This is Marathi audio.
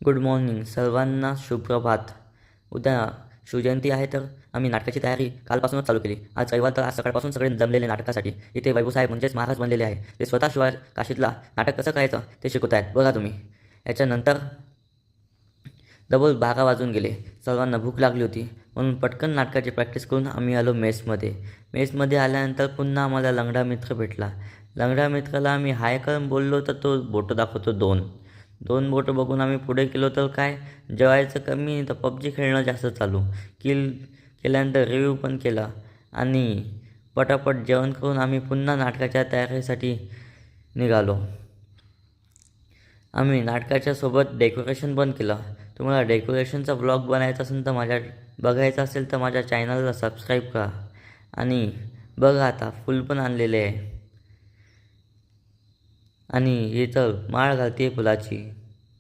गुड मॉर्निंग सर्वांना सुप्रभात. उद्या शिवजयंती आहे तर आम्ही नाटकाची तयारी कालपासूनच चालू केली. आज रविवार तर आज सकाळपासून सगळे जमलेले नाटकासाठी. इथे वैभवसाहेब म्हणजेच महाराज बनलेले आहे. ते स्वतः शिवाय काशीतला नाटक कसं करायचं ते शिकवत आहेत बघा तुम्ही. याच्यानंतर डबल 12 वाजून गेले. सर्वांना भूक लागली होती म्हणून पटकन नाटकाची प्रॅक्टिस करून आम्ही आलो मेसमध्ये. मेसमध्ये आल्यानंतर पुन्हा आम्हाला लंगडा मित्र भेटला. लंगडा मित्राला आम्ही हाय करून बोललो तर तो बोटं दाखवतो 2. 2 बोटं बघून आम्ही पुढे गेलो तर काय जेवायचं कमी तर पबजी खेळणं जास्त चालू. केल्यानंतर रिव्ह्यू पण केला आणि पटापट जेवण करून आम्ही पुन्हा नाटकाच्या तयारीसाठी निघालो. आम्ही नाटकाच्या सोबत डेकोरेशन पण केलं. तुम्हाला डेकोरेशनचा व्लॉग बघायचा असेल तर माझ्या चॅनलला सबस्क्राईब करा. आणि बघा आता फुल पण आणलेले आहे आणि इथं माळ घालते फुलाची.